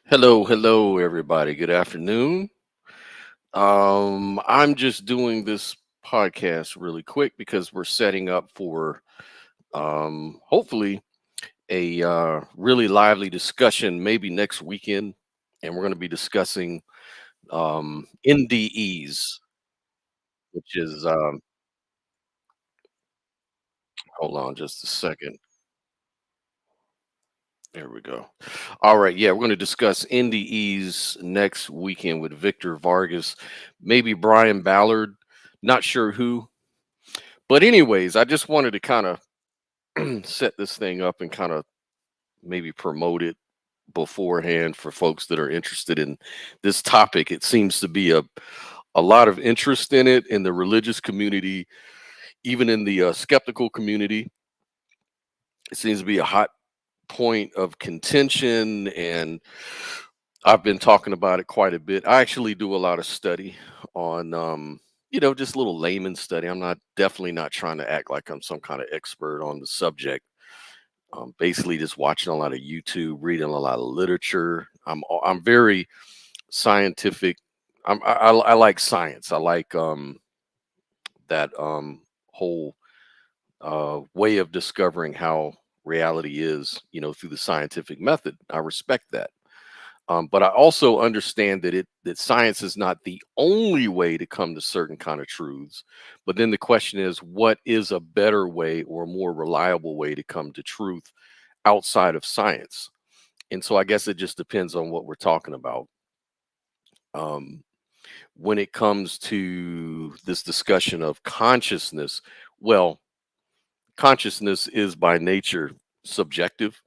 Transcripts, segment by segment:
Hello, hello, everybody. Good afternoon. I'm just doing this podcast really quick because we're setting up for hopefully a really lively discussion maybe next weekend, and we're going to be discussing NDEs, which is hold on just a second. There we go. All right, yeah, we're going to discuss NDEs next weekend with Victor Vargas, maybe Brian Ballard. Not sure who. But anyways, I just wanted to kind of set this thing up and kind of maybe promote it beforehand for folks that are interested in this topic. It seems to be a lot of interest in it in the religious community, even in the skeptical community. It seems to be a hot point of contention, and I've been talking about it quite a bit. I actually do a lot of study on just a little layman study. I'm not definitely not trying to act like I'm some kind of expert on the subject. Basically just watching a lot of YouTube, reading a lot of literature. I'm very scientific. I like science. I like that whole way of discovering how reality is, through the scientific method. I respect that. But I also understand that science is not the only way to come to certain kind of truths. But then the question is, what is a better way or a more reliable way to come to truth outside of science? And so I guess it just depends on what we're talking about. Um, when it comes to this discussion of consciousness, well, consciousness is by nature subjective,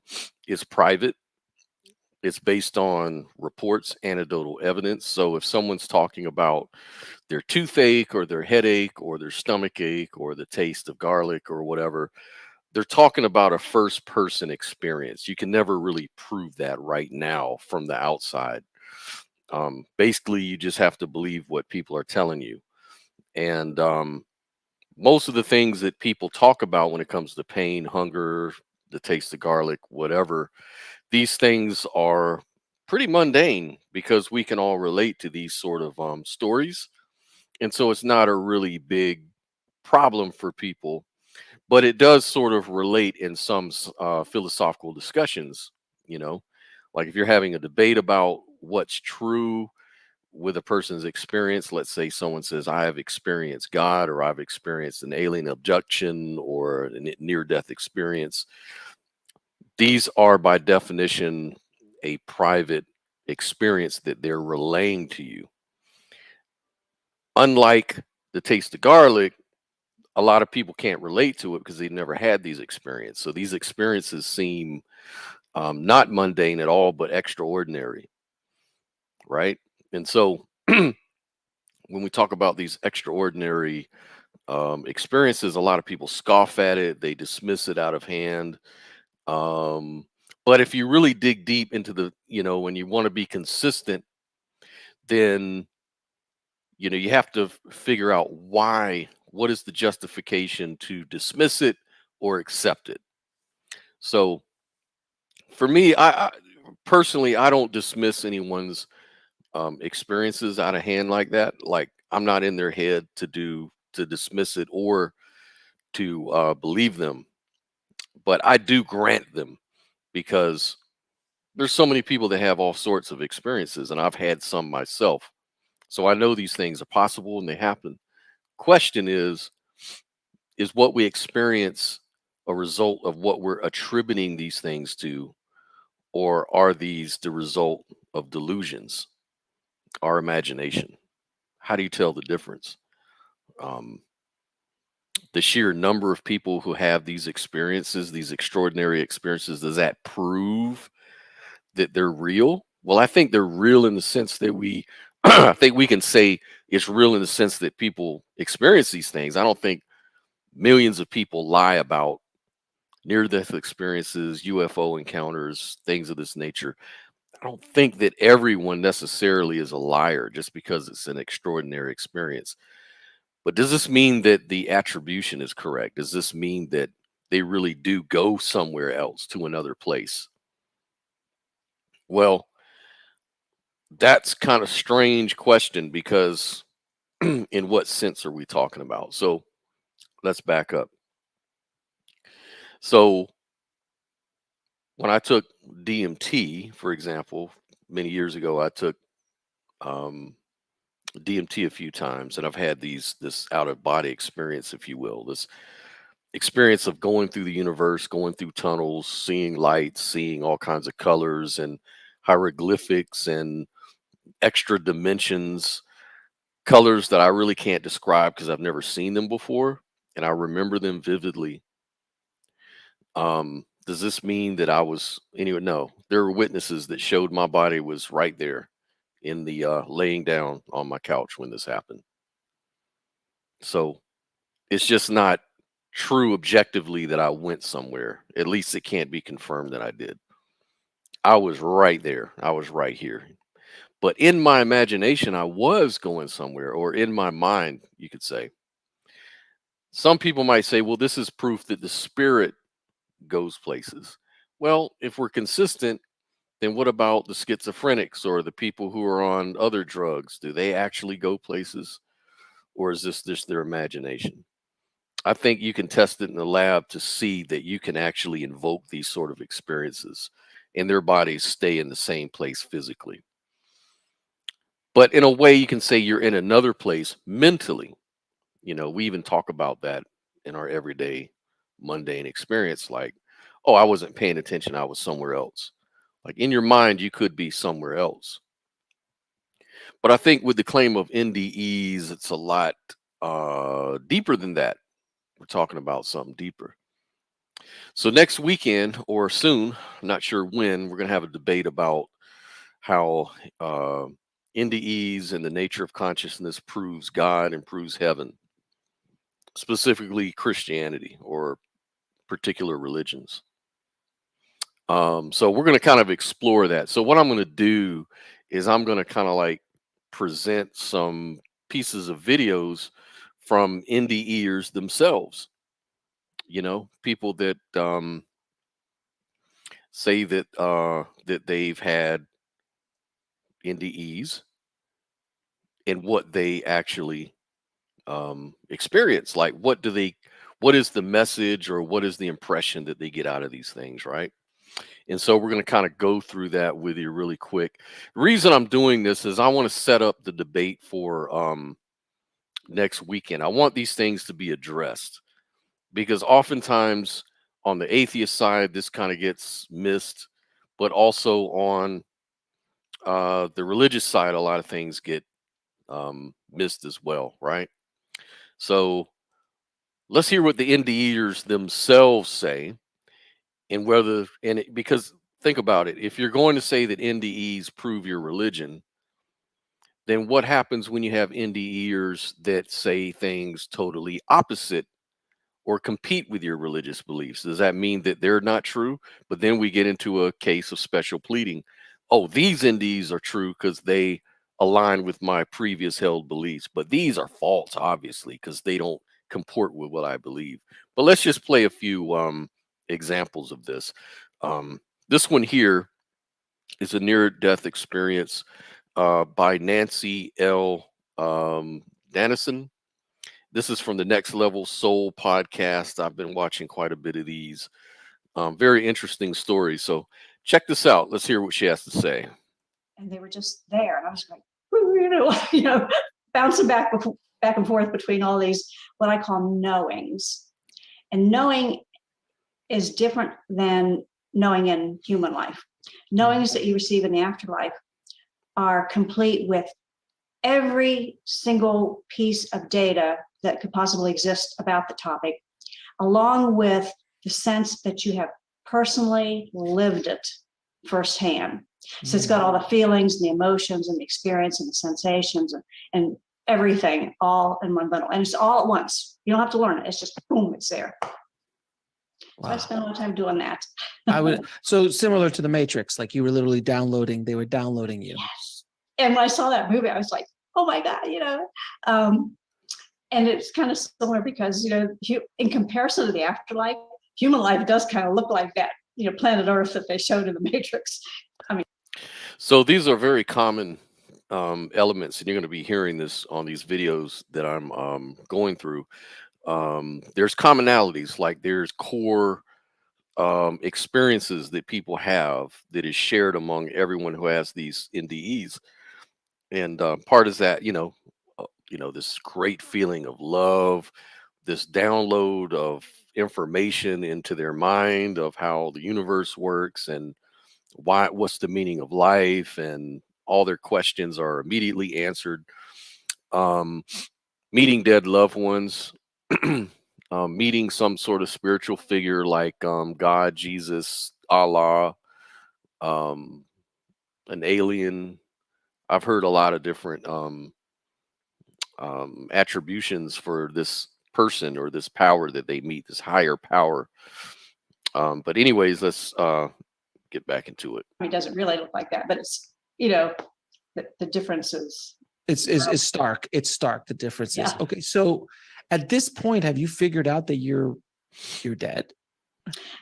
it's private. It's based on reports, anecdotal evidence. So if someone's talking about their toothache or their headache or their stomach ache or the taste of garlic or whatever, they're talking about a first person experience. You can never really prove that right now from the outside. Basically, you just have to believe what people are telling you. And most of the things that people talk about when it comes to pain, hunger, the taste of garlic, whatever, these things are pretty mundane because we can all relate to these sort of stories. And so it's not a really big problem for people, but it does sort of relate in some philosophical discussions, you know, like if you're having a debate about what's true with a person's experience. Let's say someone says, I have experienced God, or I've experienced an alien abduction, or a near death experience. These are by definition a private experience that they're relaying to you. Unlike the taste of garlic, a lot of people can't relate to it because they've never had these experiences. So these experiences seem not mundane at all, but extraordinary, right? And so when we talk about these extraordinary experiences, a lot of people scoff at it, they dismiss it out of hand. Um, but if you really dig deep into when you want to be consistent, then you have to figure out why. What is the justification to dismiss it or accept it? So for me, I personally, I don't dismiss anyone's experiences out of hand like that. Like I'm not in their head to dismiss it or to believe them, but I do grant them because there's so many people that have all sorts of experiences, and I've had some myself. So I know these things are possible and they happen. Question is what we experience a result of what we're attributing these things to, or are these the result of delusions, our imagination? How do you tell the difference? Um, the sheer number of people who have these experiences, these extraordinary experiences, does that prove that they're real? Well, I think they're real in the sense that I think we can say it's real in the sense that people experience these things. I don't think millions of people lie about near death experiences, UFO encounters, things of this nature. I don't think that everyone necessarily is a liar just because it's an extraordinary experience. But does this mean that the attribution is correct? Does this mean that they really do go somewhere else to another place? Well, That's kind of strange question because in what sense are we talking about? So let's back up. So when I took DMT, for example, many years ago, I took um, DMT a few times, and I've had this out of body experience, if you will, this experience of going through the universe, going through tunnels, seeing lights, seeing all kinds of colors and hieroglyphics and extra dimensions, colors that I really can't describe because I've never seen them before, and I remember them vividly. Does this mean that I was anyway? No, there were witnesses that showed my body was right there in the laying down on my couch when this happened. So it's just not true objectively that I went somewhere. At least it can't be confirmed that I did. I was right there. I was right here. But in my imagination, I was going somewhere, or in my mind, you could say. Some people might say, well, this is proof that the spirit goes places. Well, if we're consistent, then what about the schizophrenics or the people who are on other drugs? Do they actually go places, or is this just their imagination? I think you can test it in the lab to see that you can actually invoke these sort of experiences and their bodies stay in the same place physically. But in a way, you can say you're in another place mentally. We even talk about that in our everyday mundane experience. Like, oh, I wasn't paying attention. I was somewhere else. Like in your mind, you could be somewhere else. But I think with the claim of NDEs, it's a lot deeper than that. We're talking about something deeper. So next weekend or soon, I'm not sure when, we're going to have a debate about how NDEs and the nature of consciousness proves God and proves heaven, specifically Christianity or particular religions. So we're going to kind of explore that. So what I'm going to do is I'm going to kind of like present some pieces of videos from NDEers themselves. People that say that they've had NDEs and what they actually experience. Like, what is the message or what is the impression that they get out of these things, right? And so we're going to kind of go through that with you really quick. The reason I'm doing this is I want to set up the debate for next weekend. I want these things to be addressed because oftentimes on the atheist side, this kind of gets missed, but also on the religious side, a lot of things get missed as well, right? So let's hear what the NDEers themselves say, and because think about it, if you're going to say that NDEs prove your religion, then what happens when you have NDEers that say things totally opposite or compete with your religious beliefs? Does that mean that they're not true? But then we get into a case of special pleading. Oh, these NDEs are true because they align with my previous held beliefs, but these are false, obviously, because they don't comport with what I believe. But let's just play a few examples of this. This one here is a near-death experience by Nancy L. Dannison. This is from the Next Level Soul podcast. I've been watching quite a bit of these. Very interesting stories. So check this out. Let's hear what she has to say. And they were just there, and I was like, you know, bouncing back and forth between all these what I call knowings. And knowing is different than knowing in human life. Knowings that you receive in the afterlife are complete with every single piece of data that could possibly exist about the topic, along with the sense that you have personally lived it firsthand. So it's got all the feelings and the emotions and the experience and the sensations and everything all in one bundle. And it's all at once. You don't have to learn it. It's just boom, it's there. Wow. So I spent a lot of time doing that. So similar to the Matrix, like you were literally they were downloading you. Yes. And when I saw that movie, I was like, oh my God, and it's kind of similar because, in comparison to the afterlife, human life does kind of look like that, planet Earth that they showed in the Matrix. So these are very common elements, and you're going to be hearing this on these videos that I'm going through. There's commonalities, like there's core experiences that people have that is shared among everyone who has these NDEs, and part is that this great feeling of love, this download of information into their mind of how the universe works and what's the meaning of life, and all their questions are immediately answered. um, Meeting dead loved ones, meeting some sort of spiritual figure like God, Jesus, Allah, um, an alien. I've heard a lot of different attributions for this person or this power that they meet, this higher power. But anyways, let's get back into it. I mean, it doesn't really look like that, but it's, you know, the differences. It's stark. It's stark, the differences. Yeah. Okay, so at this point, have you figured out that you're dead?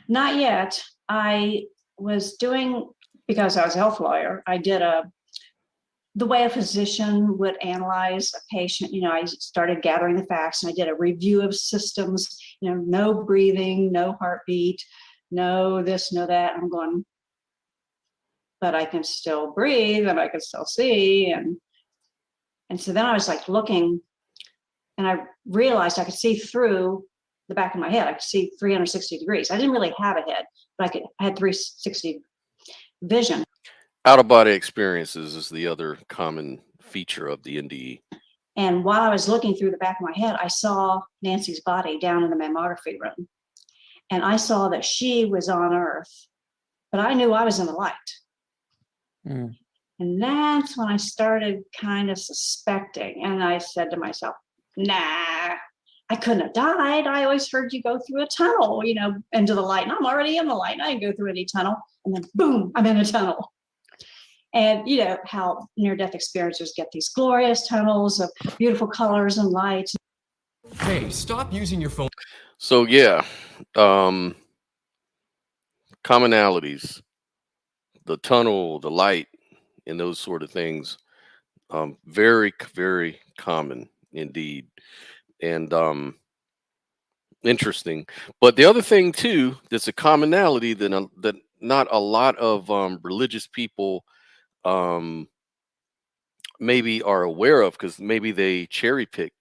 Not yet. I was doing, because I was a health lawyer, I did the way a physician would analyze a patient. I started gathering the facts and I did a review of systems, no breathing, no heartbeat, no this, no that. I'm going, but I can still breathe and I can still see. And so then I was like looking, and I realized I could see through the back of my head. I could see 360 degrees. I didn't really have a head, but I had 360 vision. Out of body experiences is the other common feature of the NDE. And while I was looking through the back of my head, I saw Nancy's body down in the mammography room. And I saw that she was on Earth, but I knew I was in the light. Mm. And that's when I started kind of suspecting. And I said to myself, nah, I couldn't have died. I always heard you go through a tunnel, into the light. And I'm already in the light. I didn't go through any tunnel. And then boom, I'm in a tunnel. And how near-death experiencers get these glorious tunnels of beautiful colors and lights. Hey, stop using your phone. So yeah, commonalities, the tunnel, the light, and those sort of things. Very, very common indeed, and interesting. But the other thing too, that's a commonality that not a lot of religious people um, maybe are aware of, because maybe they cherry pick.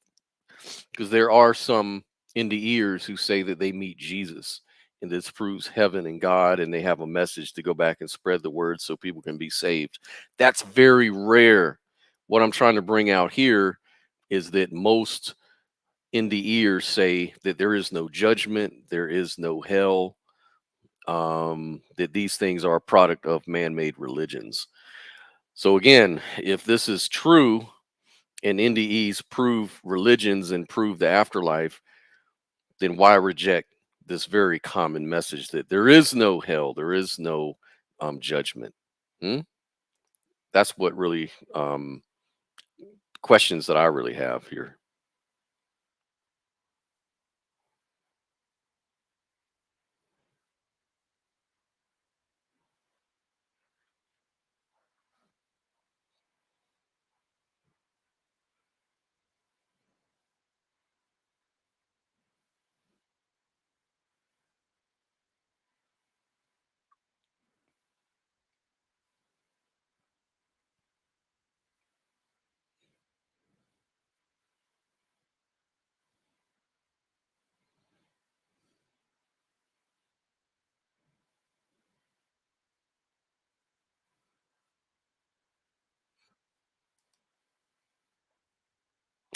Because there are some NDEers who say that they meet Jesus, and this proves heaven and God, and they have a message to go back and spread the word so people can be saved. That's very rare. What I'm trying to bring out here is that most NDEers say that there is no judgment, there is no hell, that these things are a product of man-made religions. So again, if this is true and NDEs prove religions and prove the afterlife, then why reject this very common message that there is no hell, there is no judgment? Hmm? That's what really questions that I really have here.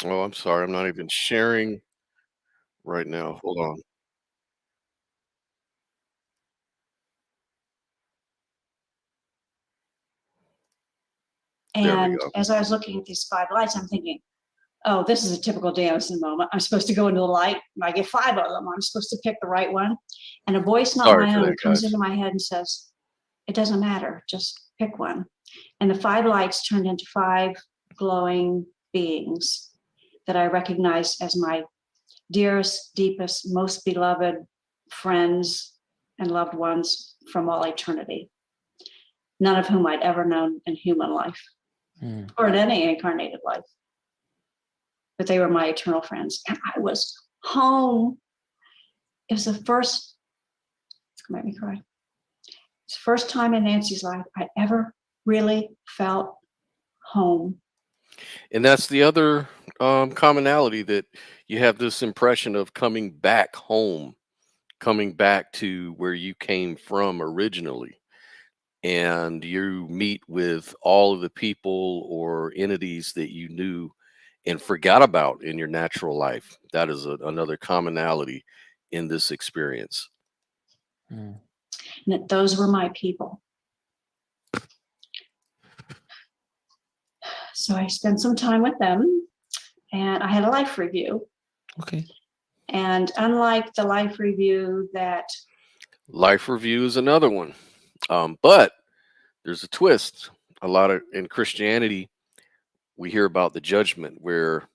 Oh, I'm sorry, I'm not even sharing right now. Hold on. There we And go. as I was looking at these 5 lights, I'm thinking, oh, this is a typical dancing moment. I'm supposed to go into the light. I get 5 of them. I'm supposed to pick the right one. And a voice not Sorry my for own that, comes guys. into my head and says, it doesn't matter, just pick one. And the 5 lights turned into 5 glowing beings that I recognized as my dearest, deepest, most beloved friends and loved ones from all eternity. none of whom I'd ever known in human life or in any incarnated life. But they were my eternal friends. And I was home. It was the first, it's gonna make me cry. It's the first time in Nancy's life I ever really felt home. And that's the other commonality, that you have this impression of coming back home, coming back to where you came from originally. And you meet with all of the people or entities that you knew and forgot about in your natural life. That is another commonality in this experience. Mm. And that those were my people. So I spent some time with them and I had a life review. Okay. And unlike the life review that Life review is another one. But there's a twist. A lot of in Christianity, we hear about the judgment where,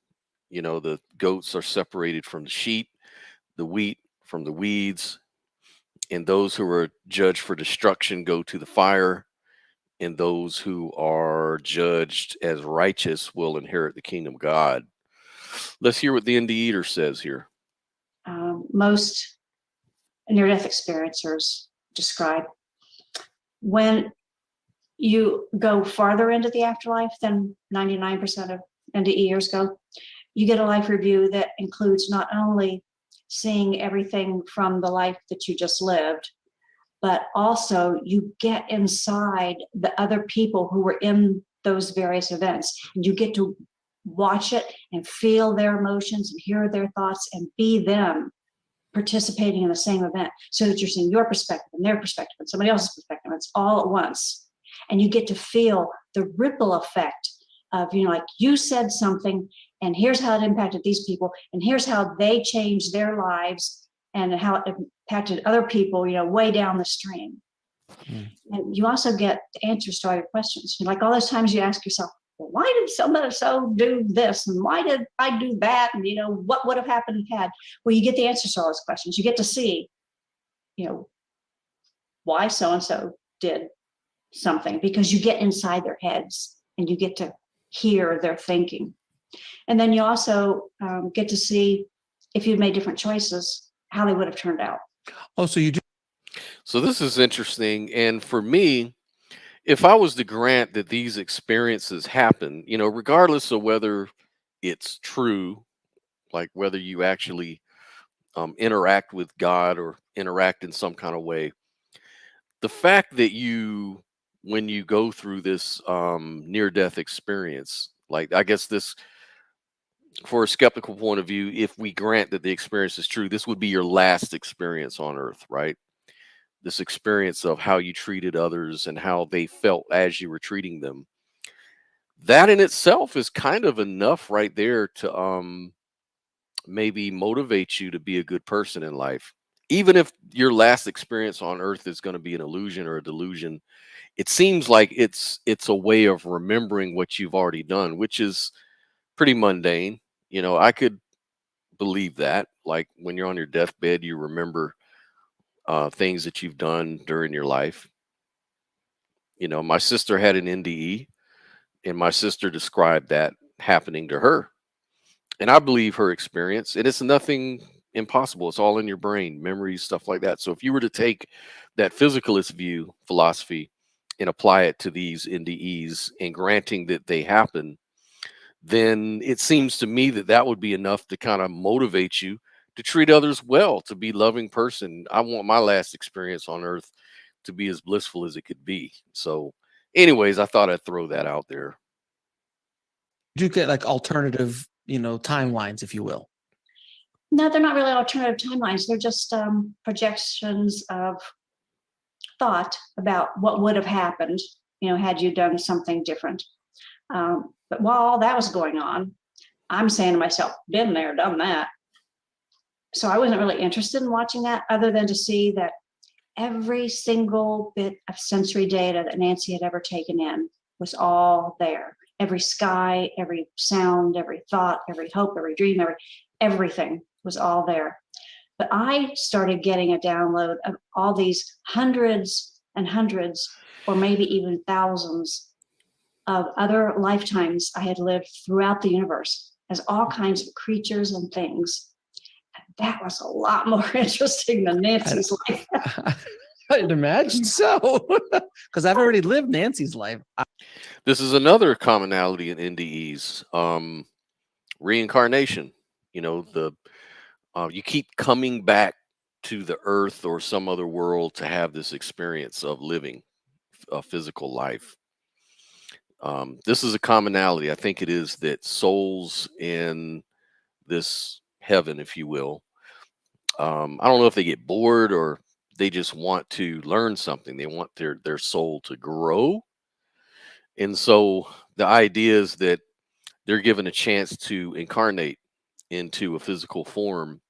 the goats are separated from the sheep, the wheat from the weeds, and those who are judged for destruction go to the fire, and those who are judged as righteous will inherit the kingdom of God. Let's hear what the NDE says here. most near-death experiencers describe. When you go farther into the afterlife than 99% of NDEers go, you get a life review that includes not only seeing everything from the life that you just lived, but also you get inside the other people who were in those various events. And you get to watch it and feel their emotions and hear their thoughts and be them participating in the same event, so that you're seeing your perspective and their perspective and somebody else's perspective. It's all at once. And you get to feel the ripple effect of, like you said something and here's how it impacted these people and here's how they changed their lives and how it impacted other people, way down the stream. And you also get the answers to all your questions. Like all those times you ask yourself, well, why did somebody so do this? And why did I do that? And, what would have happened had? Well, you get the answers to all those questions. You get to see, why so-and-so did something, because you get inside their heads and you get to hear their thinking. And then you also get to see, if you'd made different choices, how they would have turned out. Oh, so you do. So this is interesting. And for me, if I was to grant that these experiences happen, regardless of whether it's true, like whether you actually interact with God or interact in some kind of way, the fact that when you go through this near death experience, like I guess this, for a skeptical point of view, if we grant that the experience is true, this would be your last experience on earth, right? This experience of how you treated others and how they felt as you were treating them. That in itself is kind of enough right there to maybe motivate you to be a good person in life. Even if your last experience on earth is going to be an illusion or a delusion, it seems like it's a way of remembering what you've already done, which is pretty mundane. I could believe that. Like when you're on your deathbed, you remember things that you've done during your life. My sister had an NDE, and my sister described that happening to her. And I believe her experience, and it's nothing impossible. It's all in your brain, memories, stuff like that. So if you were to take that physicalist view philosophy and apply it to these NDEs, and granting that they happen, then it seems to me that that would be enough to kind of motivate you to treat others well, to be a loving person. I want my last experience on earth to be as blissful as it could be. So anyways, I thought I'd throw that out there. You get like alternative, timelines, if you will. No, they're not really alternative timelines. They're just projections of thought about what would have happened, had you done something different. But while all that was going on, I'm saying to myself, been there, done that. So I wasn't really interested in watching that, other than to see that every single bit of sensory data that Nancy had ever taken in was all there. Every sky, every sound, every thought, every hope, every dream, everything was all there. But I started getting a download of all these hundreds and hundreds, or maybe even thousands of other lifetimes I had lived throughout the universe as all kinds of creatures and things. And that was a lot more interesting than Nancy's life. I'd imagine so, because I've already lived Nancy's life. This is another commonality in NDEs. Reincarnation. You know, you keep coming back to the earth or some other world to have this experience of living a physical life. This is a commonality. I think it is that souls in this heaven, if you will, I don't know if they get bored or they just want to learn something. They want their soul to grow. And so the idea is that they're given a chance to incarnate into a physical form,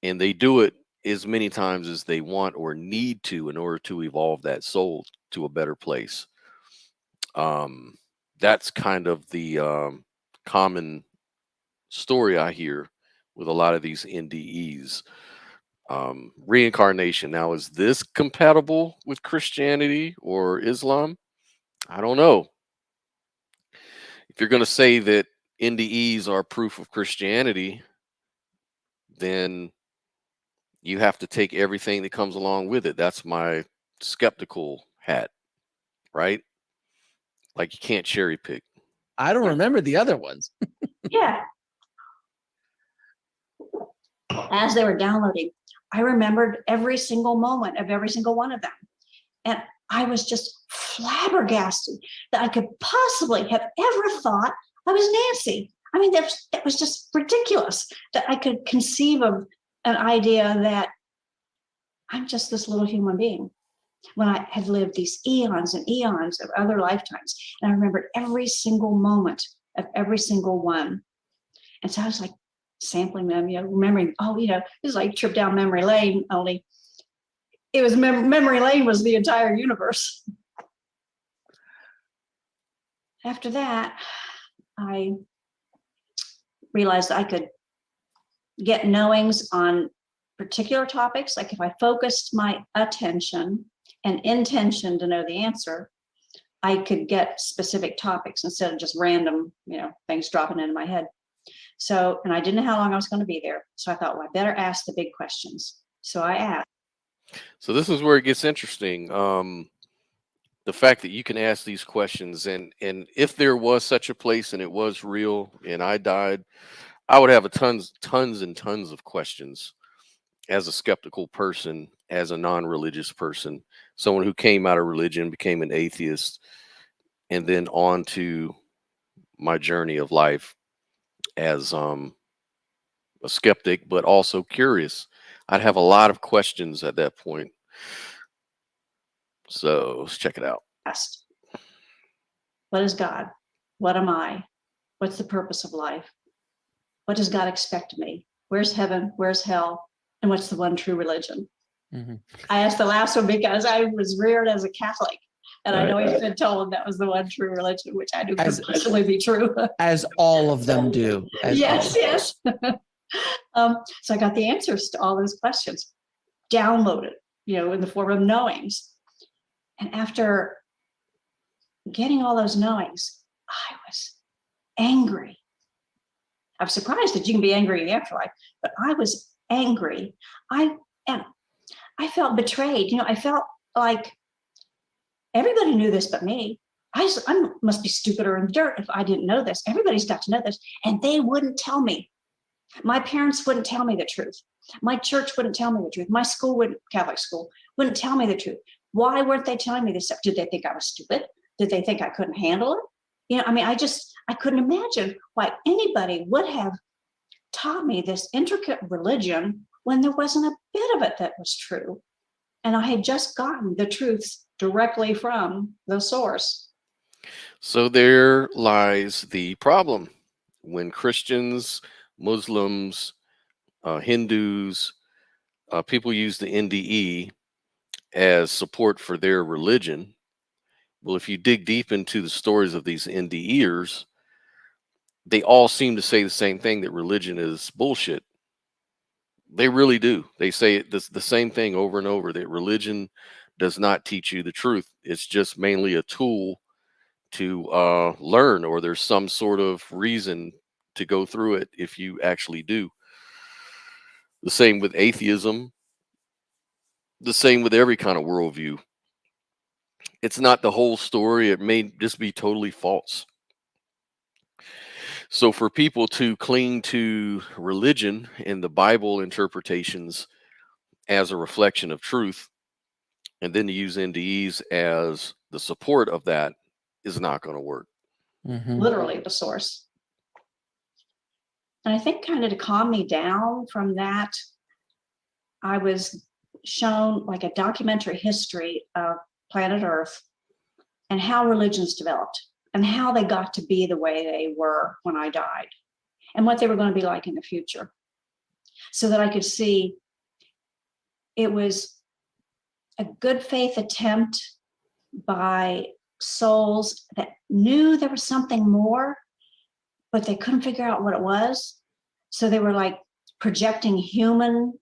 and they do it as many times as they want or need to in order to evolve that soul to a better place. That's kind of the common story I hear with a lot of these NDEs. Reincarnation. Now, is this compatible with Christianity or Islam? I don't know. If you're going to say that NDEs are proof of Christianity, then you have to take everything that comes along with it. That's my skeptical hat, right? Like you can't cherry pick. I don't remember the other ones. Yeah. As they were downloading, I remembered every single moment of every single one of them. And I was just flabbergasted that I could possibly have ever thought I was Nancy. I mean, that was just ridiculous that I could conceive of an idea that I'm just this little human being when I had lived these eons and eons of other lifetimes. And I remembered every single moment of every single one. And so I was like sampling them, remembering, it was like trip down memory lane, only it was memory lane was the entire universe. After that, I realized I could get knowings on particular topics. Like if I focused my attention and intention to know the answer, I could get specific topics instead of just random, things dropping into my head. So, and I didn't know how long I was going to be there. So I thought, well, I better ask the big questions. So I asked. So this is where it gets interesting. The fact that you can ask these questions, and if there was such a place and it was real and I died, I would have tons and tons of questions as a skeptical person, as a non-religious person, someone who came out of religion, became an atheist, and then on to my journey of life as a skeptic, but also curious. I'd have a lot of questions at that point. So let's check it out. Asked, what is God? What am I? What's the purpose of life? What does God expect of me? Where's heaven? Where's hell? And what's the one true religion? Mm-hmm. I asked the last one because I was reared as a Catholic. And I'd always been told that was the one true religion, which I knew could possibly be true. As all of them do. Yes. So I got the answers to all those questions, downloaded, in the form of knowings. And after getting all those knowings, I was angry. I'm surprised that you can be angry in the afterlife, but I was angry. I felt betrayed. I felt like everybody knew this but me. I must be stupider in the dirt if I didn't know this. Everybody's got to know this. And they wouldn't tell me. My parents wouldn't tell me the truth. My church wouldn't tell me the truth. My school, Catholic school, wouldn't tell me the truth. Why weren't they telling me this stuff? Did they think I was stupid? Did they think I couldn't handle it? I couldn't imagine why anybody would have taught me this intricate religion when there wasn't a bit of it that was true. And I had just gotten the truths directly from the source. So there lies the problem. When Christians, Muslims, Hindus, people use the NDE as support for their religion. Well, if you dig deep into the stories of these NDEers, they all seem to say the same thing, that religion is bullshit. They really do. They say the same thing over and over, that religion does not teach you the truth. It's just mainly a tool to learn, or there's some sort of reason to go through it if you actually do. The same with atheism, the same with every kind of worldview. It's not the whole story, it may just be totally false. So, for people to cling to religion and the Bible interpretations as a reflection of truth, and then to use NDEs as the support of that, is not going to work. Literally the source. And I think kind of to calm me down from that, I was shown like a documentary history of planet Earth and how religions developed and how they got to be the way they were when I died and what they were going to be like in the future, so that I could see it was a good faith attempt by souls that knew there was something more, but they couldn't figure out what it was. So they were like projecting human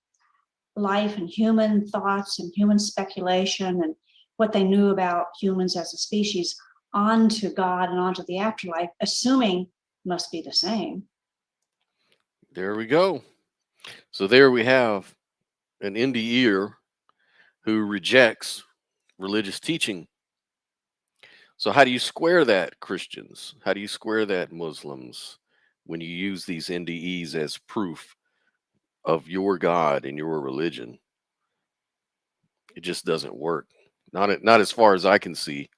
life and human thoughts and human speculation and what they knew about humans as a species onto God and onto the afterlife, assuming must be the same. There we go. So there we have an NDEer who rejects religious teaching. So how do you square that, Christians? How do you square that, Muslims, when you use these NDEs as proof of your God and your religion? It just doesn't work. Not as far as I can see.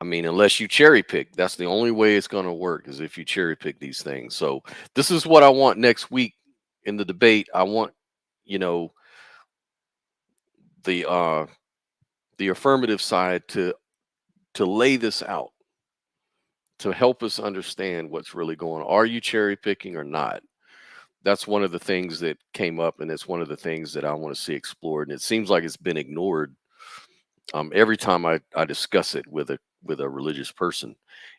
I mean, unless you cherry pick, that's the only way it's going to work, is if you cherry pick these things. So this is what I want next week in the debate. I want, you know, the uh the affirmative side to lay this out, to help us understand what's really going on. Are you cherry picking or not? That's one of the things that came up, and it's one of the things that I want to see explored. And it seems like it's been ignored every time I discuss it with a religious person.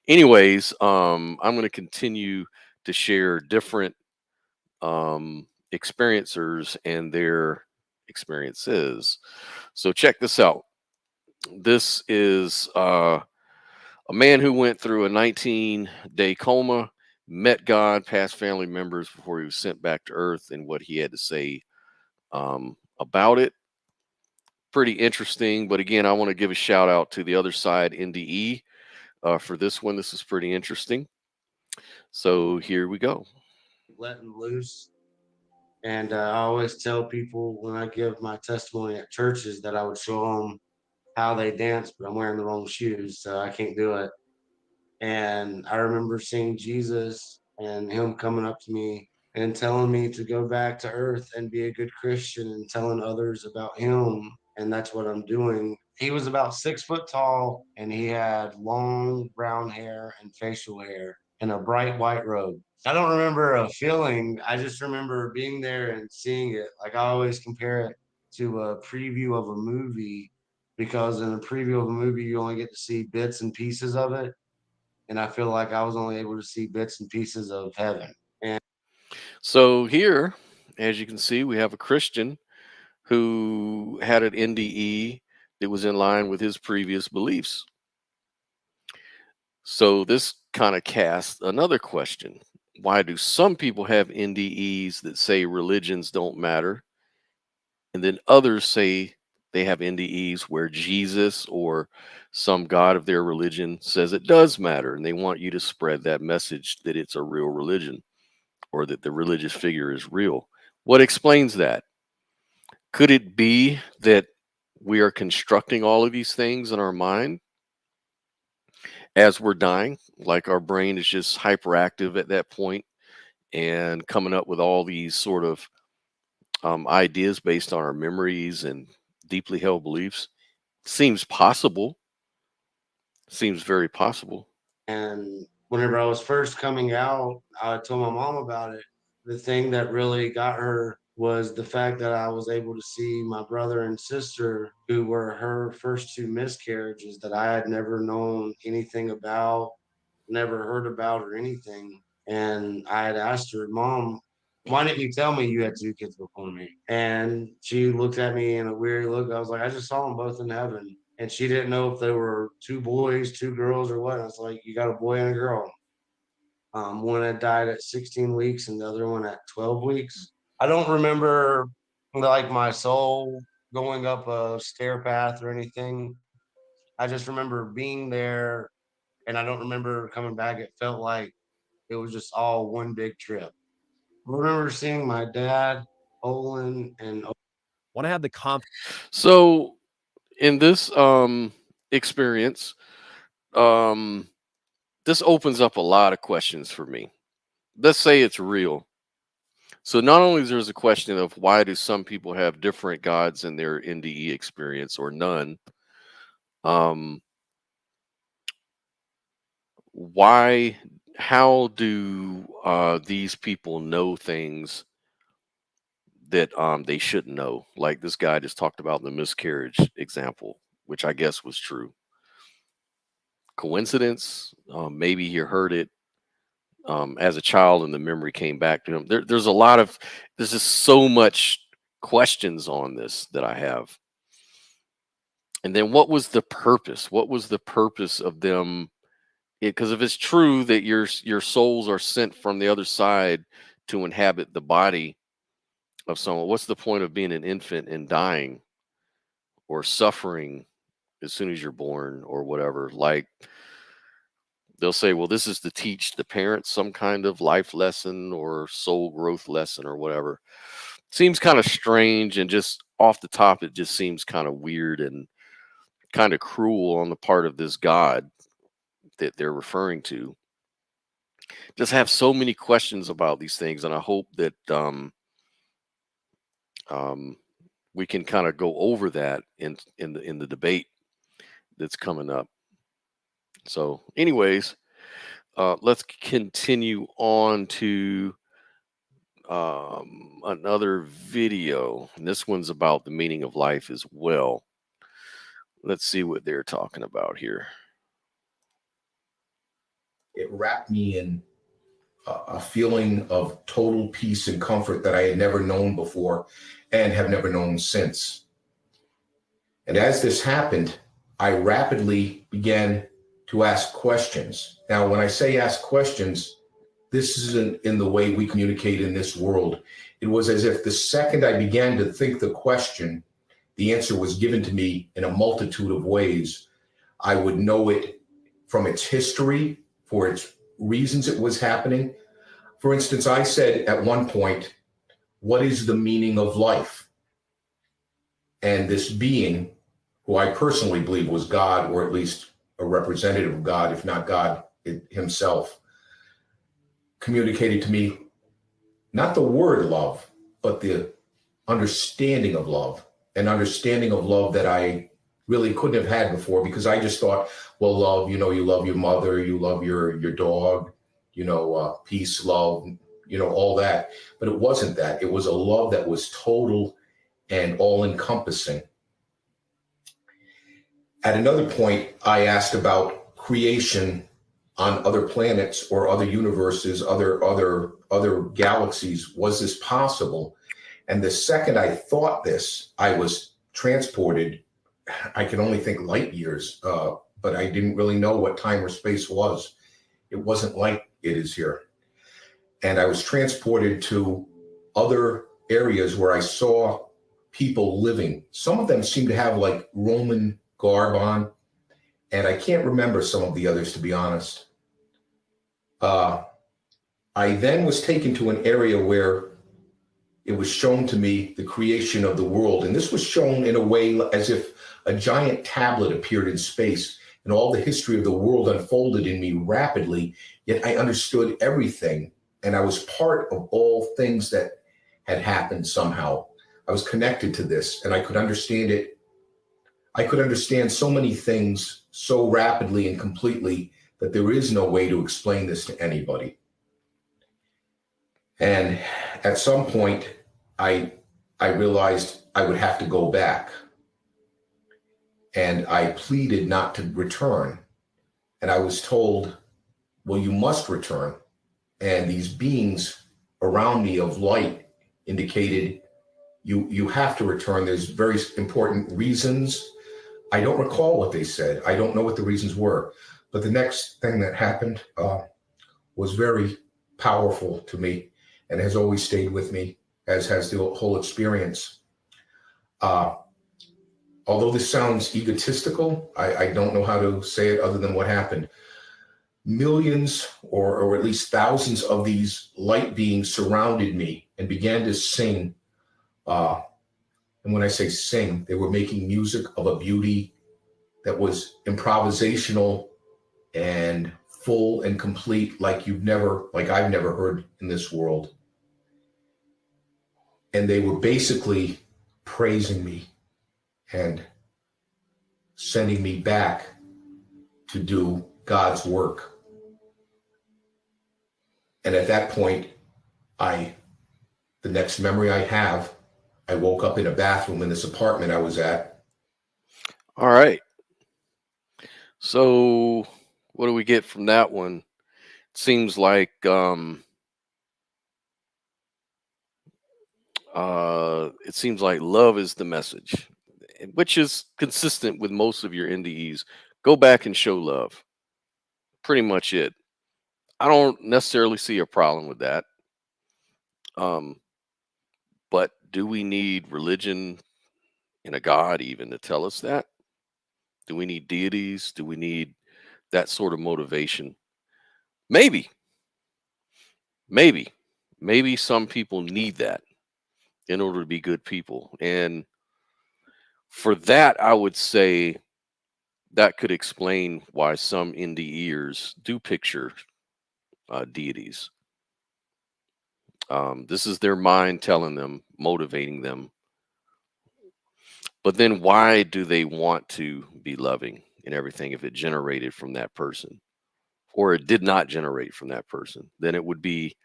Anyways, I'm going to continue to share different experiencers and their experiences. So check this out. This is a man who went through a 19-day coma, met God, past family members before he was sent back to Earth, and what he had to say about it. Pretty interesting. But again, I want to give a shout out to the other side, NDE, for this one. This is pretty interesting. So here we go. Letting loose. And I always tell people when I give my testimony at churches that I would show them how they dance, but I'm wearing the wrong shoes, so I can't do it. And I remember seeing Jesus and him coming up to me and telling me to go back to earth and be a good Christian and telling others about him. And that's what I'm doing. He was about 6 foot tall and he had long brown hair and facial hair and a bright white robe. I don't remember a feeling. I just remember being there and seeing it. Like I always compare it to a preview of a movie, because in a preview of a movie, you only get to see bits and pieces of it. And I feel like I was only able to see bits and pieces of heaven. And So here, as you can see, we have a Christian who had an NDE that was in line with his previous beliefs. So this kind of casts another question. Why do some people have NDEs that say religions don't matter, and then others say they have NDEs where Jesus or some god of their religion says it does matter, and they want you to spread that message that it's a real religion or that the religious figure is real? What explains that? Could it be that we are constructing all of these things in our mind as we're dying? Like our brain is just hyperactive at that point and coming up with all these sort of ideas based on our memories and deeply held beliefs? Seems possible. Seems very possible. and whenever I was first coming out, I told my mom about it. The thing that really got her was the fact that I was able to see my brother and sister, who were her first two miscarriages that I had never known anything about, never heard about or anything. And I had asked her, Mom, why didn't you tell me you had 2 kids before me? And she looked at me in a weird look. I was like, I just saw them both in heaven. And she didn't know if they were 2 boys, 2 girls, or what. I was like, you got a boy and a girl. One had died at 16 weeks and the other one at 12 weeks. I don't remember like my soul going up a stair path or anything. I just remember being there, and I don't remember coming back. It felt like it was just all one big trip. I remember seeing my dad, Olin, and Want to have the confidence So in this experience, um, this opens up a lot of questions for me. Let's say it's real. So not only is there's a question of why do some people have different gods in their NDE experience or none, um, why, how do these people know things that they shouldn't know? Like this guy just talked about the miscarriage example, which I guess was true. Coincidence? Maybe he heard it as a child and the memory came back to him. There's a lot of, there's just so much questions on this that I have. And then what was the purpose? What was the purpose of them? Because if it's true that your souls are sent from the other side to inhabit the body of someone, what's the point of being an infant and dying or suffering as soon as you're born or whatever? Like they'll say, well, this is to teach the parents some kind of life lesson or soul growth lesson or whatever. Seems kind of strange, and just off the top, it just seems kind of weird and kind of cruel on the part of this God that they're referring to. Just have so many questions about these things, and I hope that um, we can kind of go over that in the debate that's coming up. So, anyways, let's continue on to another video, and this one's about the meaning of life as well. Let's see what they're talking about here. It wrapped me in a feeling of total peace and comfort that I had never known before and have never known since. And as this happened, I rapidly began to ask questions. Now, when I say ask questions, this isn't in the way we communicate in this world. It was as if the second I began to think the question, the answer was given to me in a multitude of ways. I would know it from its history, for its reasons it was happening. For instance, I said at one point, what is the meaning of life? And this being, who I personally believe was God, or at least a representative of God, if not God himself, communicated to me not the word love, but the understanding of love, an understanding of love that I really couldn't have had before, because I just thought, well, love, you love your mother, you love your dog, peace, love, all that. But it wasn't that. It was a love that was total and all-encompassing. At another point, I asked about creation on other planets or other universes, other galaxies. Was this possible? And the second I thought this, I was transported. I can only think light years, but I didn't really know what time or space was. It wasn't like it is here. And I was transported to other areas where I saw people living. Some of them seemed to have like Roman garb on, and I can't remember some of the others, to be honest. I then was taken to an area where it was shown to me the creation of the world. And this was shown in a way as if a giant tablet appeared in space and all the history of the world unfolded in me rapidly, yet I understood everything. And I was part of all things that had happened somehow. I was connected to this, and I could understand it. I could understand so many things so rapidly and completely that there is no way to explain this to anybody. And at some point, I realized I would have to go back. And I pleaded not to return. And I was told, well, you must return. And these beings around me of light indicated you have to return. There's very important reasons. I don't recall what they said. I don't know what the reasons were. But the next thing that happened was very powerful to me and has always stayed with me, as has the whole experience. Although this sounds egotistical, I don't know how to say it other than what happened. Millions or at least thousands of these light beings surrounded me and began to sing. And when I say sing, they were making music of a beauty that was improvisational and full and complete, like I've never heard in this world. And they were basically praising me and sending me back to do God's work. And at that point, the next memory I have, I woke up in a bathroom in this apartment I was at. All right. So what do we get from that one? It seems like love is the message, which is consistent with most of your NDEs. Go back and show love. Pretty much it. I don't necessarily see a problem with that. But do we need religion and a God even to tell us that? Do we need deities? Do we need that sort of motivation? Maybe, maybe, maybe some people need that in order to be good people. And for that, I would say that could explain why some NDEers do picture deities. This is their mind telling them, motivating them. But then why do they want to be loving and everything if it generated from that person? Or it did not generate from that person? Then it would be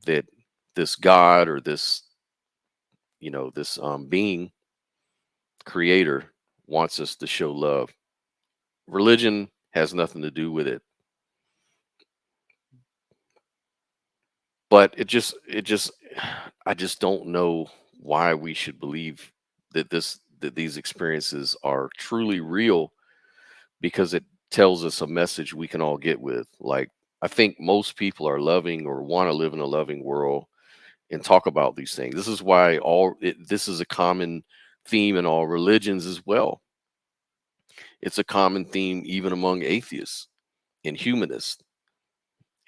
that this God or this, this being, creator, wants us to show love. Religion has nothing to do with it. But I just don't know why we should believe that these experiences are truly real, because it tells us a message we can all get with. Like, I think most people are loving or want to live in a loving world and talk about these things. This is why this is a common theme in all religions as well. It's a common theme even among atheists and humanists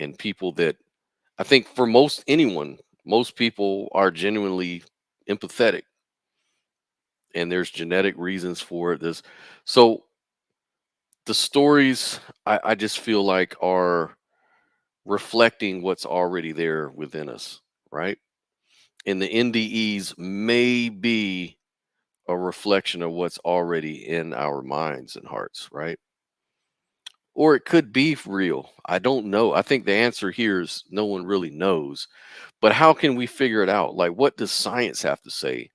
and people that, I think for most people are genuinely empathetic, and there's genetic reasons for it. So the stories, I just feel like, are reflecting what's already there within us, right? And the NDEs may be a reflection of what's already in our minds and hearts, right? Or it could be real. I don't know. I think the answer here is no one really knows. But how can we figure it out? Like, what does science have to say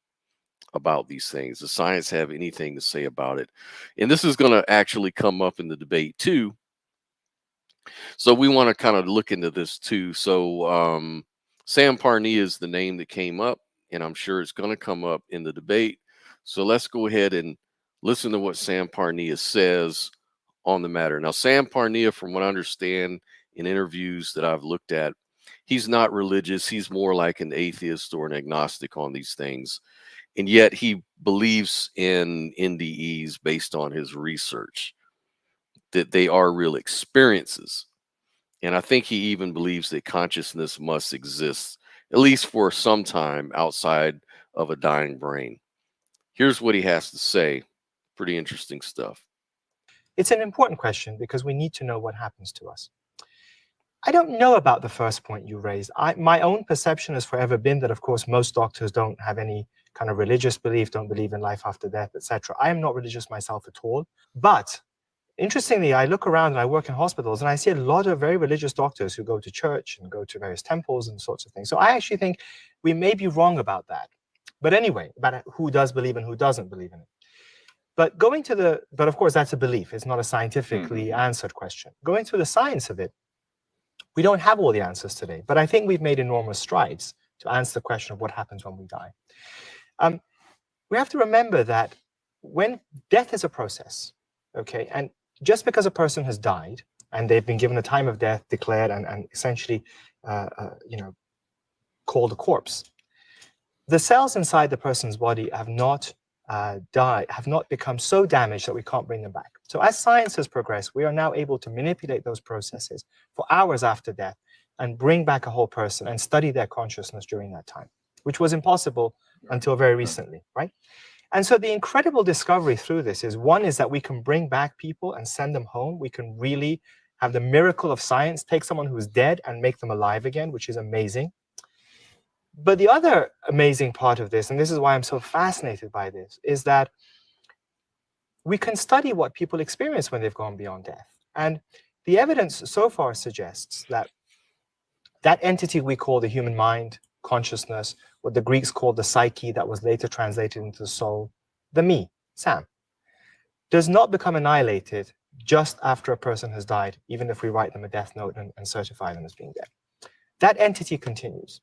about these things? Does science have anything to say about it? And this is going to actually come up in the debate too. So we want to kind of look into this too. So Sam Parnia is the name that came up, and I'm sure it's going to come up in the debate. So let's go ahead and listen to what Sam Parnia says on the matter. Now, Sam Parnia, from what I understand in interviews that I've looked at, he's not religious. He's more like an atheist or an agnostic on these things. And yet he believes in NDEs based on his research, that they are real experiences. And I think he even believes that consciousness must exist, at least for some time, outside of a dying brain. Here's what he has to say. Pretty interesting stuff. It's an important question because we need to know what happens to us. I don't know about the first point you raised. My own perception has forever been that, of course, most doctors don't have any kind of religious belief, don't believe in life after death, etc. I am not religious myself at all. But interestingly, I look around and I work in hospitals and I see a lot of very religious doctors who go to church and go to various temples and sorts of things. So I actually think we may be wrong about that. But anyway, about who does believe and who doesn't believe in it. But of course, that's a belief. It's not a scientifically answered question. Going to the science of it, We don't have all the answers today, but I think we've made enormous strides to answer the question of what happens when we die. We have to remember that when death is a process, okay, and just because a person has died and they've been given a time of death declared and essentially, called a corpse, the cells inside the person's body have not died, have not become so damaged that we can't bring them back. So as science has progressed, we are now able to manipulate those processes for hours after death and bring back a whole person and study their consciousness during that time, which was impossible until very recently, right? And so the incredible discovery through this is, one is that we can bring back people and send them home. We can really have the miracle of science, take someone who's dead and make them alive again, which is amazing. But the other amazing part of this, and this is why I'm so fascinated by this, is that we can study what people experience when they've gone beyond death. And the evidence so far suggests that that entity we call the human mind, consciousness, what the Greeks called the psyche that was later translated into the soul, the me, Sam, does not become annihilated just after a person has died, even if we write them a death note and certify them as being dead. That entity continues.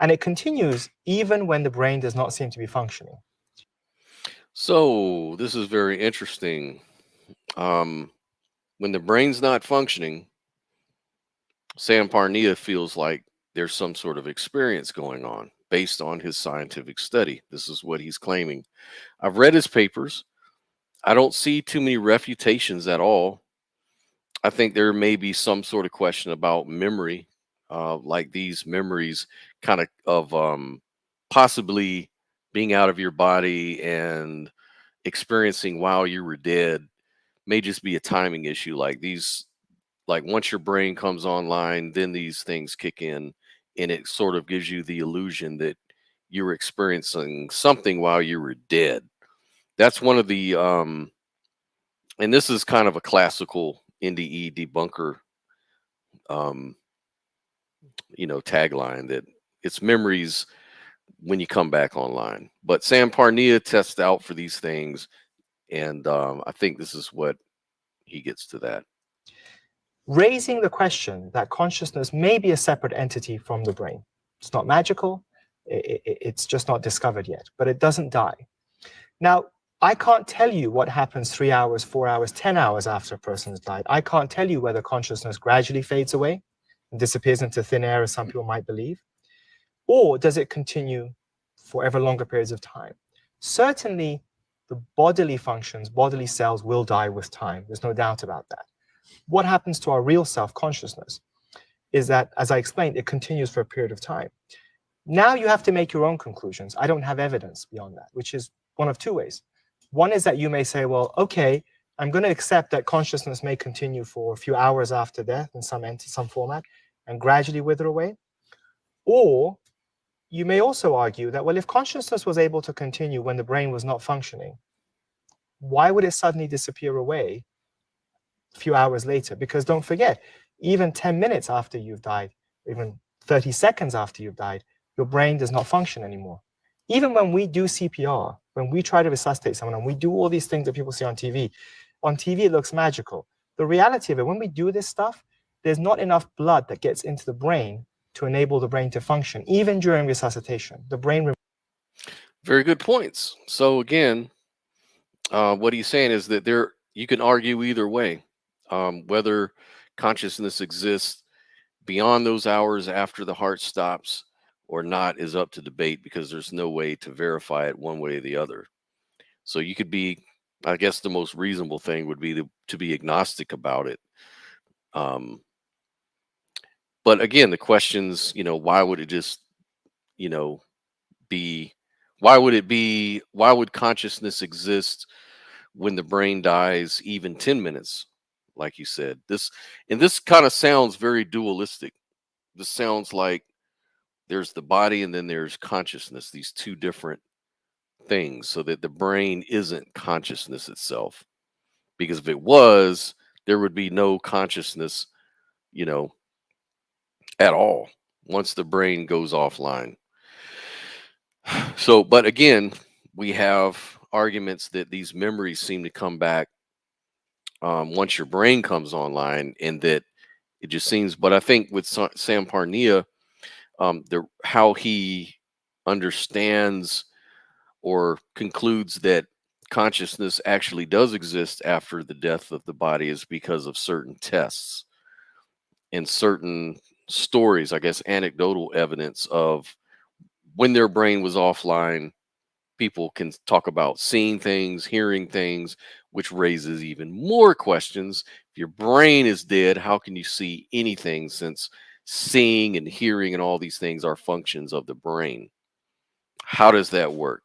And it continues even when the brain does not seem to be functioning. So this is very interesting. When the brain's not functioning, Sam Parnia feels like there's some sort of experience going on based on his scientific study. This is what he's claiming. I've read his papers. I don't see too many refutations at all. I think there may be some sort of question about memory, like these memories kind of possibly being out of your body and experiencing while you were dead may just be a timing issue. Like these, like once your brain comes online, then these things kick in, and it sort of gives you the illusion that you were experiencing something while you were dead. That's one of the and this is kind of a classical NDE debunker um tagline, that it's memories when you come back online. But Sam Parnia tests out for these things, and I think this is what he gets to that. Raising the question that consciousness may be a separate entity from the brain. It's not magical. It's just not discovered yet, but it doesn't die. Now, I can't tell you what happens 3 hours, 4 hours, 10 hours after a person has died. I can't tell you whether consciousness gradually fades away and disappears into thin air, as some people might believe, or does it continue for ever longer periods of time. Certainly, the bodily functions, bodily cells will die with time. There's no doubt about that. What happens to our real self, consciousness, is that, as I explained, it continues for a period of time. Now you have to make your own conclusions. I don't have evidence beyond that, which is one of two ways. One is that you may say, well, okay, I'm going to accept that consciousness may continue for a few hours after death in some format and gradually wither away. Or you may also argue that, well, if consciousness was able to continue when the brain was not functioning, why would it suddenly disappear away a few hours later? Because don't forget, even 10 minutes after you've died, even 30 seconds after you've died, your brain does not function anymore. Even when we do CPR, when we try to resuscitate someone and we do all these things that people see on TV it looks magical. The reality of it, when we do this stuff, there's not enough blood that gets into the brain to enable the brain to function, even during resuscitation. The brain. Very good points. So again, what he's saying is that you can argue either way, whether consciousness exists beyond those hours after the heart stops or not is up to debate, because there's no way to verify it one way or the other. So you could be, I guess the most reasonable thing would be to be agnostic about it. But again, the questions, why would it just, be, why would consciousness exist when the brain dies even 10 minutes, like you said? This kind of sounds very dualistic. This sounds like there's the body and then there's consciousness, these two different things, so that the brain isn't consciousness itself. Because if it was, there would be no consciousness, at all once the brain goes offline. So, but again, we have arguments that these memories seem to come back once your brain comes online, and that It just seems, but I think with Sam Parnia, how he understands or concludes that consciousness actually does exist after the death of the body is because of certain tests and certain stories, I guess, anecdotal evidence of when their brain was offline. People can talk about seeing things, hearing things, which raises even more questions. If your brain is dead, how can you see anything, since seeing and hearing and all these things are functions of the brain? How does that work?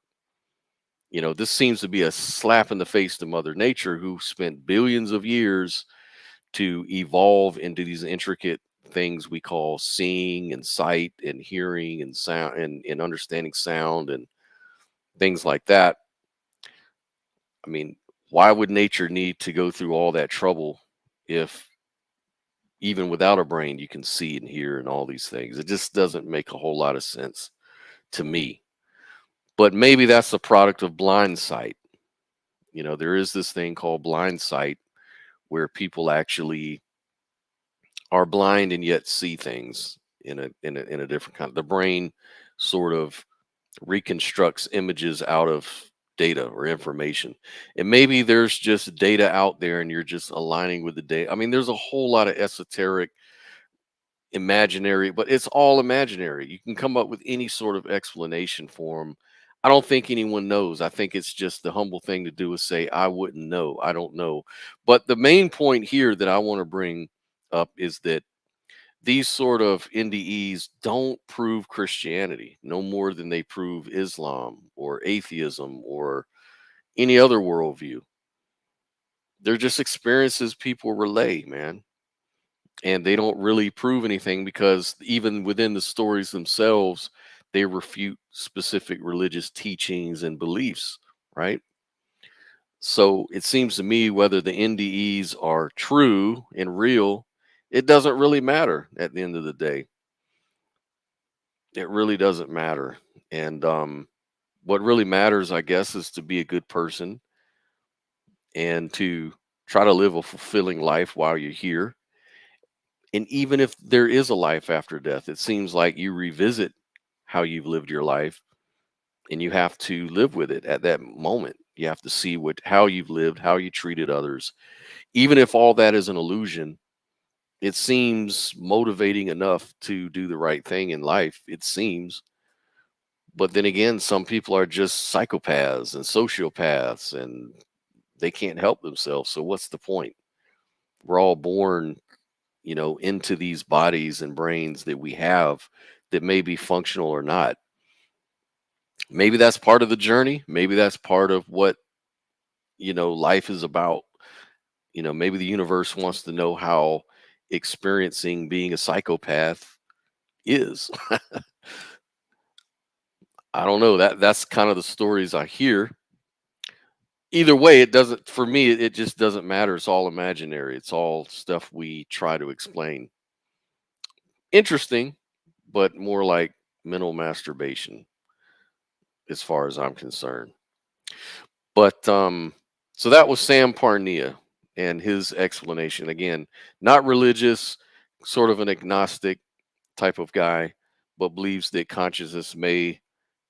This seems to be a slap in the face to Mother Nature, who spent billions of years to evolve into these intricate things we call seeing and sight and hearing and sound and understanding sound and things like that. I mean, why would nature need to go through all that trouble if even without a brain you can see and hear and all these things? It just doesn't make a whole lot of sense to me. But maybe that's a product of blind sight. There is this thing called blind sight where people actually are blind and yet see things in a different kind. The brain sort of reconstructs images out of data or information, and maybe there's just data out there and you're just aligning with the data. I mean, there's a whole lot of esoteric imaginary, but it's all imaginary. You can come up with any sort of explanation for them. I don't think anyone knows. I think it's just the humble thing to do is say, I wouldn't know, I don't know. But the main point here that I want to bring up is that these sort of NDEs don't prove Christianity no more than they prove Islam or atheism or any other worldview. They're just experiences people relay, man. And they don't really prove anything, because even within the stories themselves, they refute specific religious teachings and beliefs, right? So it seems to me whether the NDEs are true and real, it doesn't really matter at the end of the day. It really doesn't matter. And what really matters, I guess, is to be a good person and to try to live a fulfilling life while you're here. And even if there is a life after death, it seems like you revisit how you've lived your life and you have to live with it at that moment. You have to see how you've lived, how you treated others. Even if all that is an illusion, it seems motivating enough to do the right thing in life, it seems. But then again, some people are just psychopaths and sociopaths and they can't help themselves. So what's the point? We're all born, into these bodies and brains that we have that may be functional or not. Maybe that's part of the journey. Maybe that's part of what, life is about. Maybe the universe wants to know how experiencing being a psychopath is. I don't know. That's kind of the stories I hear. Either way, it doesn't, for me, it just doesn't matter. It's all imaginary. It's all stuff we try to explain. Interesting, but more like mental masturbation as far as I'm concerned. But so that was Sam Parnia and his explanation. Again, not religious, sort of an agnostic type of guy, but believes that consciousness may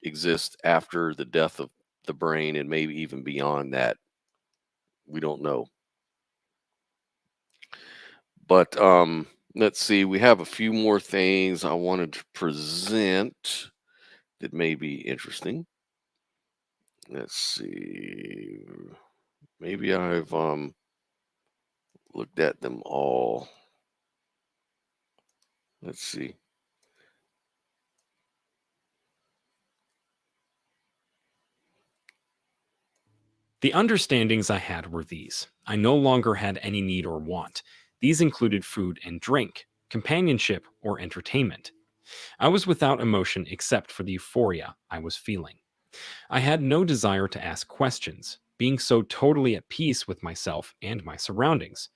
exist after the death of the brain and maybe even beyond that. We don't know. But let's see, we have a few more things I wanted to present that may be interesting. Let's see. Maybe I've looked at them all. Let's see. The understandings I had were these. I no longer had any need or want. These included food and drink, companionship, or entertainment. I was without emotion except for the euphoria I was feeling. I had no desire to ask questions, being so totally at peace with myself and my surroundings.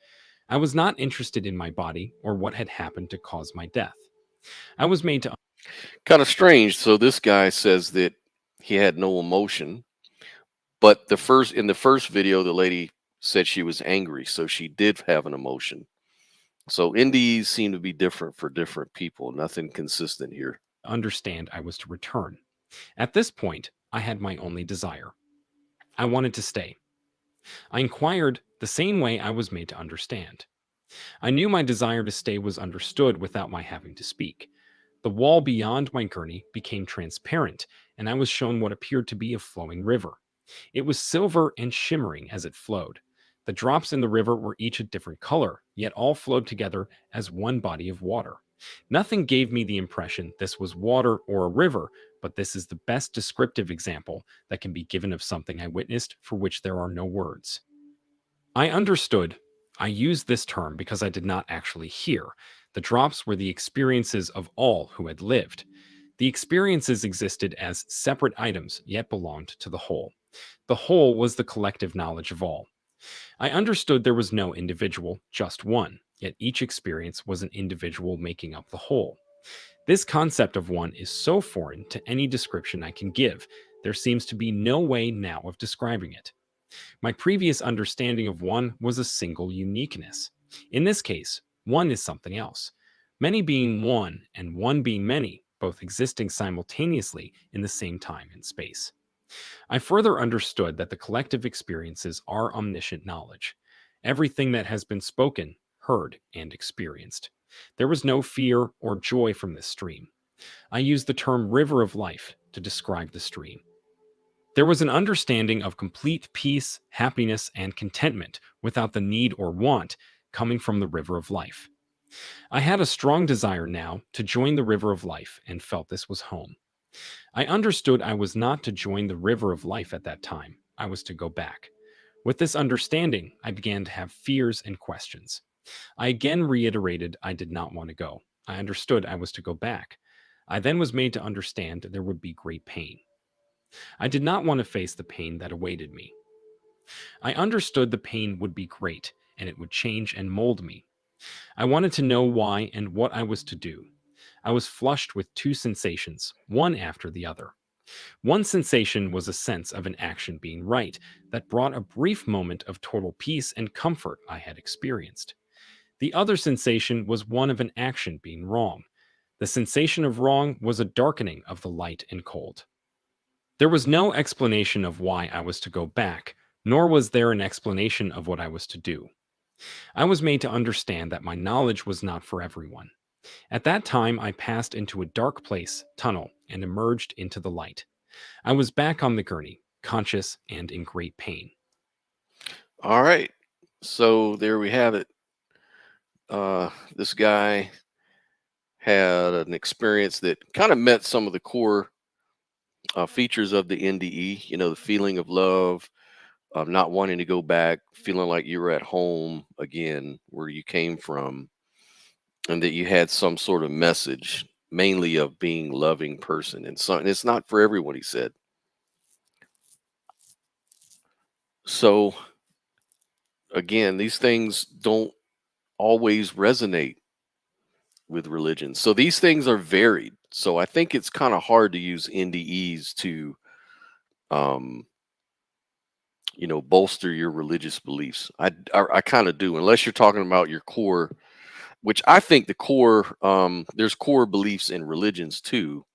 I was not interested in my body or what had happened to cause my death. I was made to. Kind of strange. So this guy says that he had no emotion, but in the first video, the lady said she was angry, so she did have an emotion. So NDEs seem to be different for different people. Nothing consistent here. Understand I was to return. At this point, I had my only desire. I wanted to stay. I inquired the same way I was made to understand. I knew my desire to stay was understood without my having to speak. The wall beyond my gurney became transparent, and I was shown what appeared to be a flowing river. It was silver and shimmering as it flowed. The drops in the river were each a different color, yet all flowed together as one body of water. Nothing gave me the impression this was water or a river, but this is the best descriptive example that can be given of something I witnessed for which there are no words. I understood. I used this term because I did not actually hear. The drops were the experiences of all who had lived. The experiences existed as separate items, yet belonged to the whole. The whole was the collective knowledge of all. I understood there was no individual, just one, yet each experience was an individual making up the whole. This concept of one is so foreign to any description I can give, there seems to be no way now of describing it. My previous understanding of one was a single uniqueness. In this case, one is something else. Many being one and one being many, both existing simultaneously in the same time and space. I further understood that the collective experiences are omniscient knowledge. Everything that has been spoken, heard, and experienced. There was no fear or joy from this stream. I used the term river of life to describe the stream. There was an understanding of complete peace, happiness, and contentment without the need or want coming from the river of life. I had a strong desire now to join the river of life and felt this was home. I understood I was not to join the river of life at that time. I was to go back. With this understanding, I began to have fears and questions. I again reiterated I did not want to go. I understood I was to go back. I then was made to understand there would be great pain. I did not want to face the pain that awaited me. I understood the pain would be great, and it would change and mold me. I wanted to know why and what I was to do. I was flushed with two sensations, one after the other. One sensation was a sense of an action being right that brought a brief moment of total peace and comfort I had experienced. The other sensation was one of an action being wrong. The sensation of wrong was a darkening of the light and cold. There was no explanation of why I was to go back, nor was there an explanation of what I was to do. I was made to understand that my knowledge was not for everyone. At that time, I passed into a dark place, tunnel, and emerged into the light. I was back on the gurney, conscious and in great pain. All right. So there we have it. This guy had an experience that kind of met some of the core features of the NDE, the feeling of love, of not wanting to go back, feeling like you were at home again, where you came from, and that you had some sort of message, mainly of being loving person. And it's not for everyone, he said. So again, these things don't always resonate with religion. So these things are varied. So I think it's kind of hard to use NDEs to um bolster your religious beliefs. I kind of do, unless you're talking about your core, which I think the core, there's core beliefs in religions too.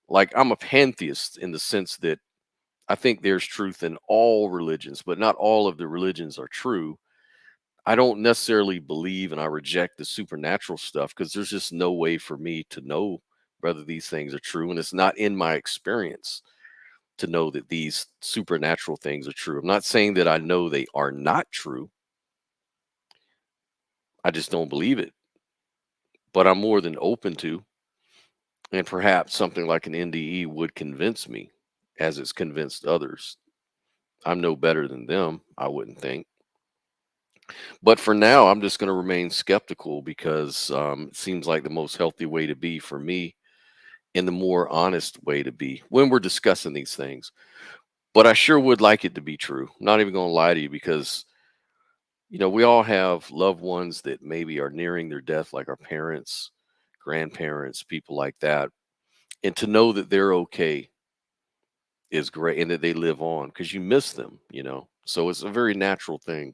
Like I'm a pantheist in the sense that I think there's truth in all religions, but not all of the religions are true. I don't necessarily believe and I reject the supernatural stuff because there's just no way for me to know whether these things are true. And it's not in my experience to know that these supernatural things are true. I'm not saying that I know they are not true. I just don't believe it. But I'm more than open to, and perhaps something like an NDE would convince me as it's convinced others. I'm no better than them, I wouldn't think. But for now, I'm just going to remain skeptical because it seems like the most healthy way to be for me and the more honest way to be when we're discussing these things. But I sure would like it to be true. Not even going to lie to you because, we all have loved ones that maybe are nearing their death, like our parents, grandparents, people like that. And to know that they're okay is great and that they live on because you miss them. So it's a very natural thing.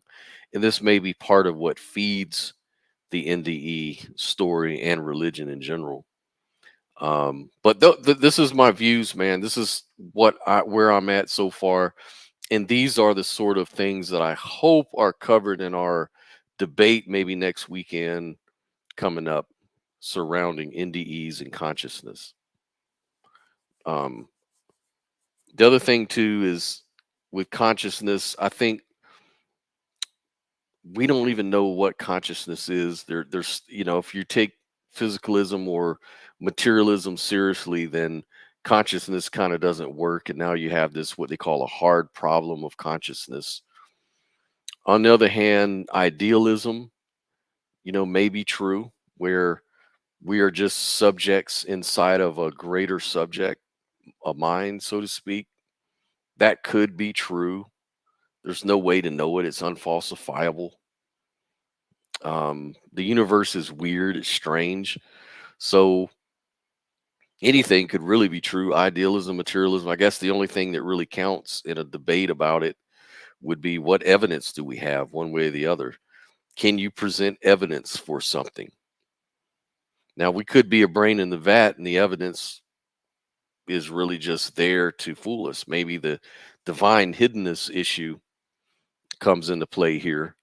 And this may be part of what feeds the NDE story and religion in general. But this is my views, man. This is where I'm at so far, and these are the sort of things that I hope are covered in our debate maybe next weekend coming up surrounding NDEs and consciousness. Um, the other thing too is with consciousness, I think we don't even know what consciousness is. There's, if you take physicalism or materialism seriously, then consciousness kind of doesn't work. And now you have this, what they call a hard problem of consciousness. On the other hand, idealism, may be true, where we are just subjects inside of a greater subject, a mind, so to speak. That could be true. There's no way to know it. It's unfalsifiable. The universe is weird, it's strange. So anything could really be true. Idealism, materialism. I guess the only thing that really counts in a debate about it would be, what evidence do we have one way or the other? Can you present evidence for something? Now, we could be a brain in the vat and the evidence is really just there to fool us. Maybe the divine hiddenness issue comes into play here.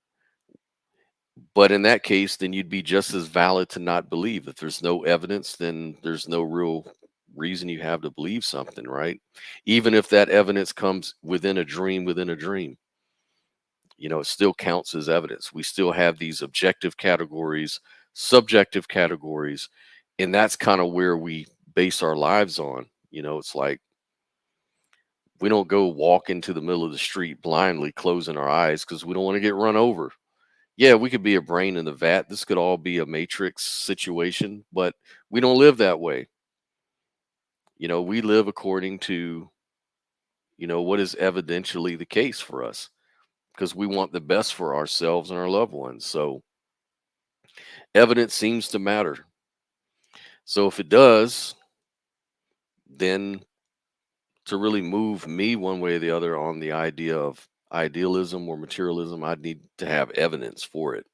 But in that case, then you'd be just as valid to not believe. If there's no evidence, then there's no real reason you have to believe something, right? Even if that evidence comes within a dream, it still counts as evidence. We still have these objective categories, subjective categories, and that's kind of where we base our lives on. It's like we don't go walk into the middle of the street blindly, closing our eyes because we don't want to get run over. Yeah, we could be a brain in the vat. This could all be a matrix situation, but we don't live that way. We live according to, what is evidentially the case for us, because we want the best for ourselves and our loved ones. So evidence seems to matter. So if it does, then to really move me one way or the other on the idea of idealism or materialism, I'd need to have evidence for it.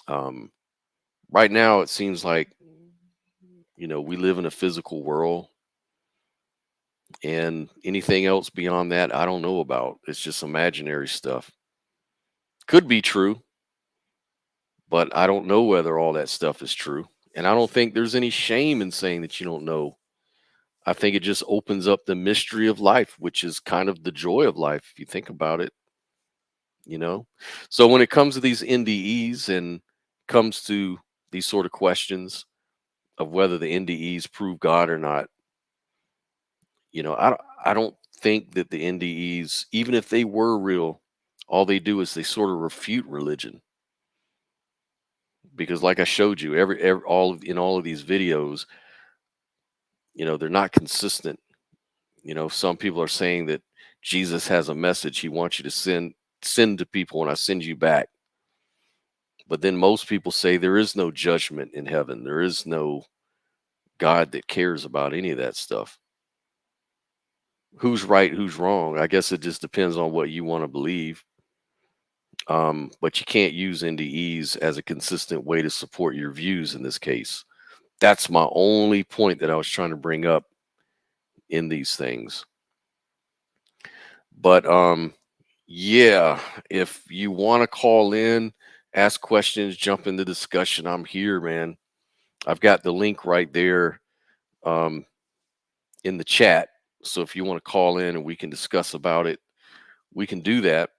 Right now, it seems like, we live in a physical world, and anything else beyond that, I don't know about. It's just imaginary stuff. Could be true, but I don't know whether all that stuff is true. And I don't think there's any shame in saying that you don't know. I think it just opens up the mystery of life, which is kind of the joy of life, if you think about it, you know? So when it comes to these NDEs and comes to these sort of questions of whether the NDEs prove God or not, I don't think that the NDEs, even if they were real, all they do is they sort of refute religion. Because like I showed you, in all of these videos, they're not consistent. Some people are saying that Jesus has a message he wants you to send to people, and I send you back. But then most people say there is no judgment in heaven. There is no God that cares about any of that stuff. Who's right, who's wrong? I guess it just depends on what you want to believe. But you can't use NDEs as a consistent way to support your views in this case. That's my only point that I was trying to bring up in these things. But yeah, if you want to call in, ask questions, jump into discussion, I'm here, man. I've got the link right there um, in the chat. So if you want to call in and we can discuss about it, we can do that.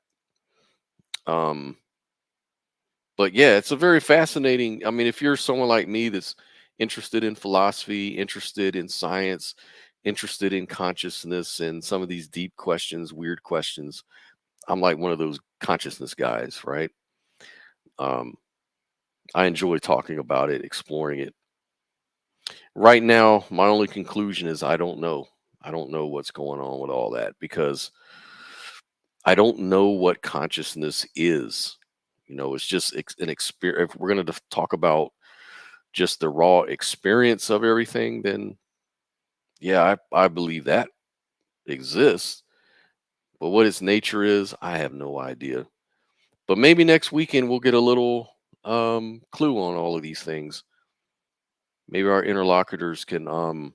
But yeah, it's a very fascinating. I mean, if you're someone like me that's interested in philosophy, interested in science, interested in consciousness and some of these deep questions, weird questions, I'm like one of those consciousness guys, right? Um, I enjoy talking about it, exploring it. Right now, my only conclusion is I don't know. I don't know what's going on with all that because I don't know what consciousness is. It's just an experience. If we're going to talk about just the raw experience of everything, then yeah, I believe that exists. But what its nature is, I have no idea. But maybe next weekend we'll get a little clue on all of these things. Maybe our interlocutors can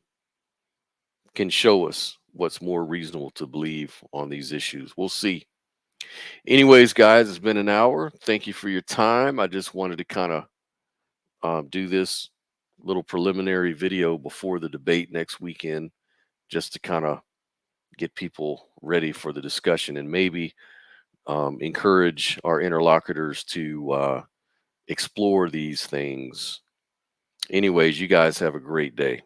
show us what's more reasonable to believe on these issues. We'll see. Anyways, guys, it's been an hour. Thank you for your time. I just wanted to kind of do this little preliminary video before the debate next weekend, just to kind of get people ready for the discussion and maybe encourage our interlocutors to explore these things. Anyways, you guys have a great day.